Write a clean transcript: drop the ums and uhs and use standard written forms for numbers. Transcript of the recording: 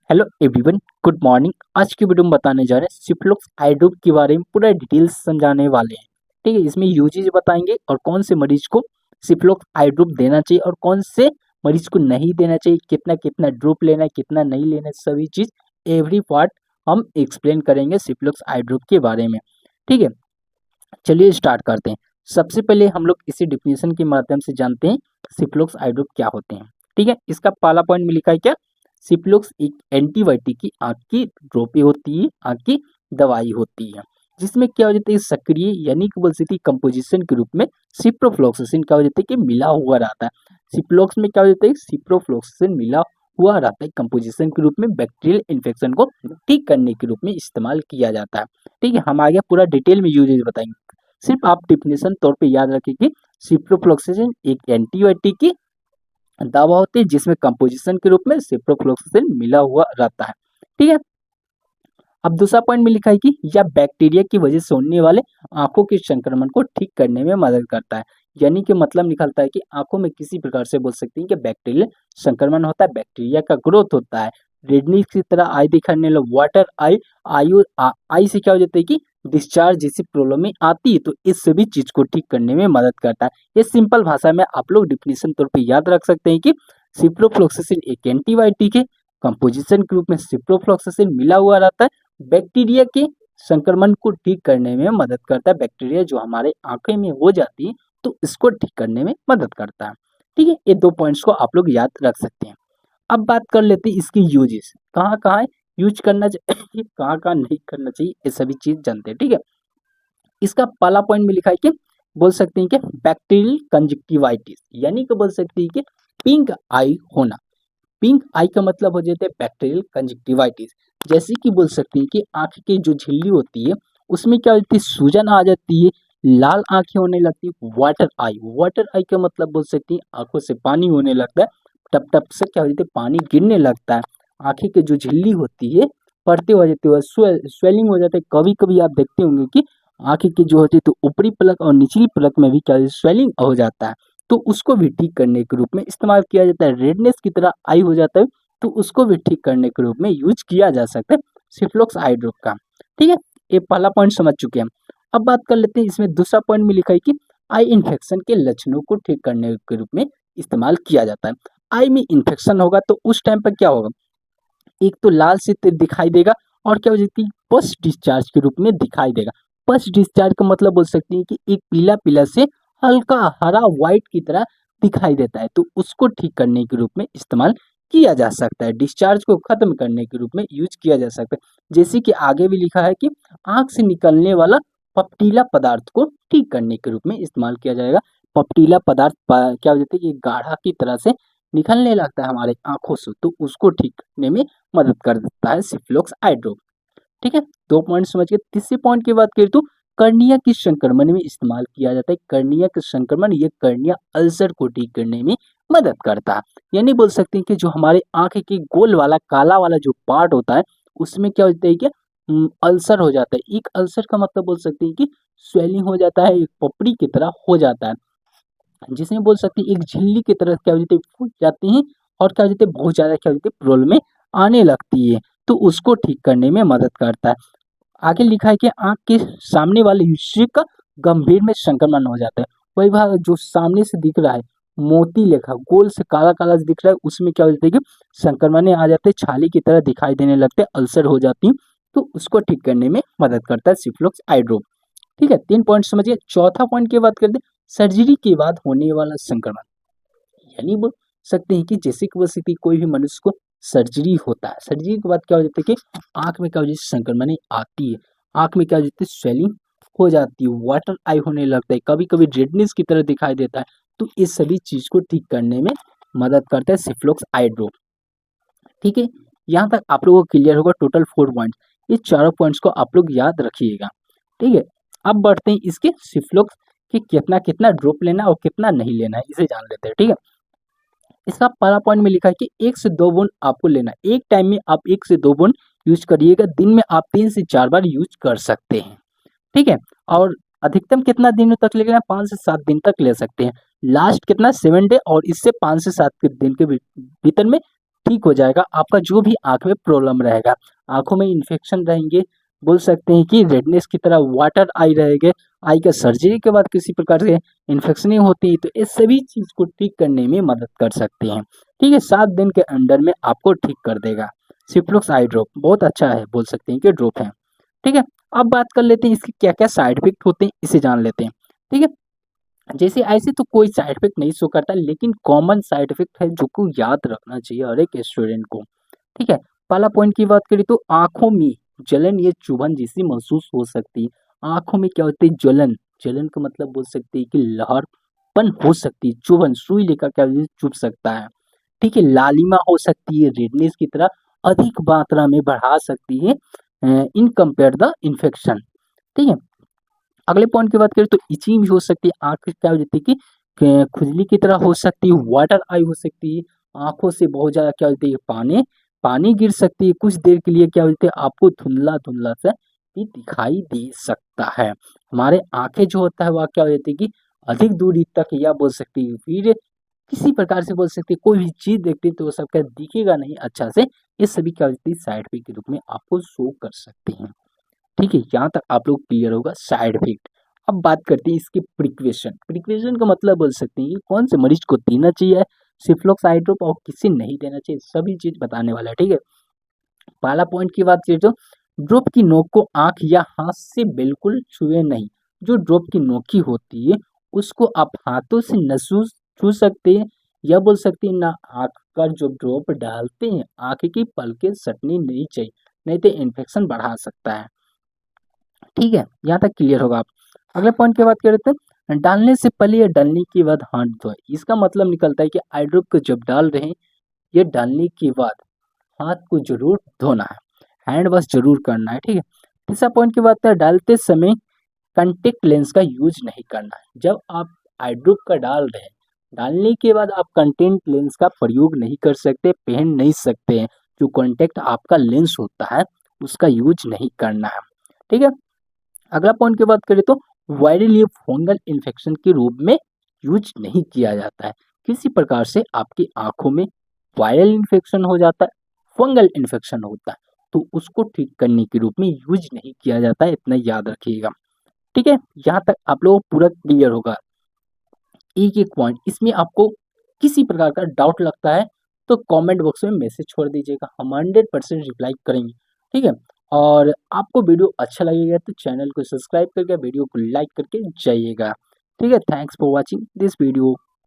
Hello everyone, good morning. आज की video में बताने जा रहे हैं सिफ्लॉक्स आई ड्रॉप के बारे में पूरा डिटेल्स समझाने वाले हैं। ठीक है, इसमें यूजेज बताएंगे और कौन से मरीज को सिफ्लॉक्स आई ड्रॉप देना चाहिए और कौन से मरीज को नहीं देना चाहिए, कितना कितना ड्रॉप लेना है, कितना नहीं लेना है, सभी चीज एवरी पार्ट हम एक्सप्लेन करेंगे सिफ्लॉक्स आई ड्रॉप के बारे में। ठीक है, चलिए स्टार्ट करते हैं। सबसे पहले हम लोग इसी डिफिनेशन के माध्यम से जानते हैं सिफ्लॉक्स आई ड्रॉप क्या होते हैं। ठीक है, इसका पहला पॉइंट में लिखा है क्या, सिफ्लॉक्स एक एंटीबायोटिक की आंख की ड्रॉपें होती है, आंख की दवाई होती है, जिसमें क्या हो जाता है सक्रिय यानी कि बोल सकते हैं कंपोजिशन के रूप में सिप्रोफ्लॉक्सासिन क्या हो जाता है कि मिला हुआ रहता है। सिफ्लॉक्स में क्या हो जाता है सिप्रोफ्लॉक्सासिन मिला हुआ रहता है, कंपोजिशन के रूप में बैक्टीरियल इन्फेक्शन को ठीक करने के रूप में इस्तेमाल किया जाता है। ठीक है, हम आगे पूरा डिटेल में यूजेज बताएंगे। सिर्फ आप डिफिनेशन तौर पे याद रखें कि सिप्रोफ्लॉक्सासिन एक एंटीबायोटिक की दवा होती है जिसमें कंपोजिशन के रूप में सिप्रोफ्लॉक्सासिन मिला हुआ रहता है। ठीक है, अब दूसरा पॉइंट में लिखा है कि यह बैक्टीरिया की वजह से होने वाले आंखों के संक्रमण को ठीक करने में मदद करता है। यानी कि मतलब निकलता है कि आंखों में किसी प्रकार से बोल सकते हैं कि बैक्टीरियल संक्रमण होता है, बैक्टीरिया का ग्रोथ होता है, रेडनीस की तरह आई दिखाने लगे, वाटर आई आई से क्या हो जाता है कि डिस्चार्ज जैसी प्रॉब्लम में आती है, तो इस सभी चीज को ठीक करने में मदद करता है। ये सिंपल भाषा में आप लोग डिफिनेशन तौर पे याद रख सकते हैं कि सिप्रोफ्लॉक्सासिन एक एंटीबायोटिक है, कंपोजिशन के रूप में सिप्रोफ्लॉक्सासिन मिला हुआ रहता है, बैक्टीरिया के संक्रमण को ठीक करने में मदद करता है, बैक्टीरिया जो हमारे आंखें में हो जाती है तो इसको ठीक करने में मदद करता है। ठीक है, ये दो पॉइंट्स को आप लोग याद रख सकते हैं। अब बात कर लेते हैं इसकी यूजेस, कहाँ कहाँ यूज करना चाहिए कहाँ कहाँ नहीं करना चाहिए, ये सभी चीज जानते हैं। ठीक है, इसका पहला पॉइंट में लिखा है कि बोल सकते हैं कि बैक्टीरियल कंजक्टिवाइटिस यानी कि बोल सकते हैं कि पिंक आई होना। पिंक आई का मतलब हो जाता है बैक्टीरियल कंजक्टिवाइटिस। जैसे कि बोल सकते हैं कि आंख की जो झिल्ली होती है उसमें क्या होती है, सूजन आ जाती है, लाल आंखें होने लगती है, वाटर आई। वाटर आई का मतलब बोल सकते हैं आंखों से पानी होने लगता है, टप टप से क्या हो जाता है पानी गिरने लगता है, आंखें की जो झिल्ली होती है पड़ते हो जाती है, स्वेलिंग हो जाता है। कभी कभी आप देखते होंगे कि आंखें की जो होती है तो ऊपरी पलक और निचली पलक में भी क्या स्वेलिंग हो जाता है, तो उसको भी ठीक करने के रूप में इस्तेमाल किया जाता है। रेडनेस की तरह आई हो जाता है तो उसको भी ठीक करने के रूप में यूज किया जा सकता है सिफ्लॉक्स आई ड्रॉप का। ठीक है, ये पहला पॉइंट समझ चुके हैं हम। अब बात कर लेते हैं, इसमें दूसरा पॉइंट में लिखा है कि आई इन्फेक्शन के लक्षणों को ठीक करने के रूप में इस्तेमाल किया जाता है। आई में इन्फेक्शन होगा तो उस टाइम पर क्या होगा, एक तो लाल से दिखाई देगा और क्या हो जाती है पस डिस्चार्ज के रूप में दिखाई देगा। पस डिस्चार्ज का मतलब बोल सकते हैं कि एक पीला पीला से हल्का हरा व्हाइट की तरह दिखाई देता है, तो उसको ठीक करने के रूप में इस्तेमाल किया जा सकता है, डिस्चार्ज को खत्म करने के रूप में यूज किया जा सकता है। जैसे कि आगे भी लिखा है कि आंख से निकलने वाला पपटीला पदार्थ को ठीक करने के रूप में इस्तेमाल किया जाएगा। पपटीला पदार्थ क्या हो जाता है कि गाढ़ा की तरह से निकलने लगता है हमारे आंखों से, तो उसको ठीक करने में मदद कर देता है सिफ्लॉक्स आई ड्रॉप। ठीक है, दो पॉइंट समझ गए। तीसरे पॉइंट की बात करें तो कर्निया के संक्रमण में इस्तेमाल किया जाता है। कर्निया के संक्रमण, ये कर्निया अल्सर को ठीक करने में मदद करता है। यानी बोल सकते हैं कि जो हमारे आंख के गोल वाला काला वाला जो पार्ट होता है उसमें क्या होता है कि अल्सर हो जाता है। एक अल्सर का मतलब बोल सकते हैं कि स्वेलिंग हो जाता है, एक पपड़ी की तरह हो जाता है, जिसमें बोल सकते हैं एक झिल्ली की तरह क्या हो जाती है फूट जाती हैं और क्या हो जाती है बहुत ज़्यादा क्या हो जाती है प्रॉब्लम में आने लगती है, तो उसको ठीक करने में मदद करता है। आगे लिखा है कि आंख के सामने वाले हिस्से का गंभीर में संक्रमण हो जाता है। वही भाग जो सामने से दिख रहा है मोती लेखा गोल से काला काला दिख रहा है उसमें क्या हो जाता है कि संक्रमण आ जाते हैं, छाली की तरह दिखाई देने लगते हैं, अल्सर हो जाती है, तो उसको ठीक करने में मदद करता है सिफ्लॉक्स आई ड्रॉप। ठीक है, तीन पॉइंट समझिए। चौथा पॉइंट की बात करते हैं सर्जरी के बाद होने वाला संक्रमण। यानी बोल सकते हैं कि जैसे कि बोल सकते हैं कोई भी मनुष्य को सर्जरी होता है, सर्जरी के बाद क्या हो जाता है कि आंख में क्या हो जाती है संक्रमण आती है, आंख में क्या हो जाती है स्वेलिंग हो जाती है, वाटर आई होने लगता है, कभी कभी रेडनेस की तरह दिखाई देता है, तो इस सभी चीज को ठीक करने में मदद करता है सिफ्लॉक्स आई ड्रॉप। ठीक है, यहाँ तक आप लोगों को क्लियर होगा टोटल 4 पॉइंट। ये चारों पॉइंट्स को आप लोग याद रखिएगा। ठीक है, अब बढ़ते हैं इसके सिफ्लॉक्स कि कितना कितना ड्रॉप लेना और कितना नहीं लेना है, इसे जान लेते हैं। ठीक है, इसका पहला पॉइंट में लिखा है कि 1 से 2 बूंद आपको लेना है, एक टाइम में आप 1 से 2 बूंद यूज करिएगा, दिन में आप 3 से 4 बार यूज कर सकते हैं। ठीक है, और अधिकतम कितना दिन तक लेना है, 5 से 7 दिन तक ले सकते हैं, लास्ट कितना 7 डे, और इससे 5 से 7 के दिन के भीतर में ठीक हो जाएगा आपका जो भी आँख में प्रॉब्लम रहेगा। आँखों में इन्फेक्शन रहेंगे, बोल सकते हैं कि रेडनेस की तरह वाटर आई रहेंगे, आई का सर्जरी के बाद किसी प्रकार से इन्फेक्शन नहीं होती, तो ये सभी चीज़ को ठीक करने में मदद कर सकते हैं। ठीक है, 7 दिन के अंदर में आपको ठीक कर देगा। सिफ्लुक्स आई ड्रॉप बहुत अच्छा है, बोल सकते हैं कि ड्रॉप है। ठीक है, अब बात कर लेते हैं इसके क्या-क्या साइड इफ़ेक्ट होते हैं, इसे जान लेते हैं। ठीक है, जैसे ऐसे तो कोई साइड इफ़ेक्ट नहीं शो करता, लेकिन कॉमन साइड इफ़ेक्ट है जो को याद रखना चाहिए हर एक स्टूडेंट को। ठीक है, पहला पॉइंट की बात करें तो आँखों में जलन या चुभन जैसी महसूस हो सकती है। आँखों में क्या होती है जलन, जलन का मतलब बोल सकते हैं कि लहरपन हो सकती है, चुभन सुई लेकर क्या होती है चुभ सकता है। ठीक है, लालिमा हो सकती है, रेडनेस की तरह अधिक मात्रा में बढ़ा सकती है इन कंपेयर द इन्फेक्शन। ठीक है, अगले पॉइंट की बात करें तो इचिंग भी हो सकती है, आँख क्या हो जाती है कि खुजली की तरह हो सकती है, वाटर आई हो सकती है, आँखों से बहुत ज़्यादा क्या होती है पानी पानी गिर सकती है, कुछ देर के लिए क्या होती है आपको धुंधला-धुंधला सा भी दिखाई दे सकता है। हमारे आँखें जो होता है वह क्या हो जाती है कि अधिक दूरी तक या बोल सकती है फिर किसी प्रकार से बोल सकते हैं कोई भी चीज़ देखते हैं तो वो सब क्या दिखेगा नहीं अच्छा से, ये सभी क्या होती है साइड इफेक्ट के रूप में आपको शो कर सकते हैं। ठीक है, यहाँ तक आप लोग क्लियर होगा साइड इफेक्ट। अब बात करते हैं इसके प्रिक्वेशन। प्रिक्वेशन का मतलब बोल सकते हैं कि कौन से मरीज को देना चाहिए सिफ्लॉक्स आई ड्रॉप और किसे नहीं देना चाहिए, सभी चीज़ बताने वाला है। ठीक है, पहला पॉइंट की बात करें तो ड्रॉप की नोक को आँख या हाथ से बिल्कुल छुए नहीं। जो ड्रॉप की नोकी होती है उसको आप हाथों से न छू सकते हैं या बोल सकते हैं ना आँख का जो ड्रॉप डालते हैं आँख की पलकें सटनी नहीं चाहिए, नहीं तो इन्फेक्शन बढ़ा सकता है। ठीक है, यहाँ तक क्लियर होगा आप। अगले पॉइंट की बात करें तो डालने से पहले या डालने के बाद हाथ धोएं। इसका मतलब निकलता है कि आई ड्रॉप को जब डाल रहे हैं या डालने के बाद हाथ को जरूर धोना है, हैंड वॉश जरूर करना है। ठीक है, तीसरा पॉइंट की बात करें डालते समय कॉन्टेक्ट लेंस का यूज नहीं करना है। जब आप आई ड्रॉप का डाल रहे हैं डालने के बाद आप कंटेंट लेंस का प्रयोग नहीं कर सकते, पहन नहीं सकते हैं। जो कॉन्टेक्ट आपका लेंस होता है उसका यूज नहीं करना है। ठीक है, अगला पॉइंट की बात करें तो वायरल या फंगल इन्फेक्शन के रूप में यूज नहीं किया जाता है। किसी प्रकार से आपकी आंखों में वायरल इन्फेक्शन हो जाता है, फंगल इन्फेक्शन होता है, तो उसको ठीक करने के रूप में यूज नहीं किया जाता है, इतना याद रखिएगा। ठीक है, यहाँ तक आप लोग पूरा क्लियर होगा। एक एक पॉइंट इसमें आपको किसी प्रकार का डाउट लगता है तो कमेंट बॉक्स में मैसेज छोड़ दीजिएगा, हम 100% रिप्लाई करेंगे। ठीक है, और आपको वीडियो अच्छा लगेगा तो चैनल को सब्सक्राइब करके वीडियो को लाइक करके जाइएगा। ठीक है, thanks for watching this video.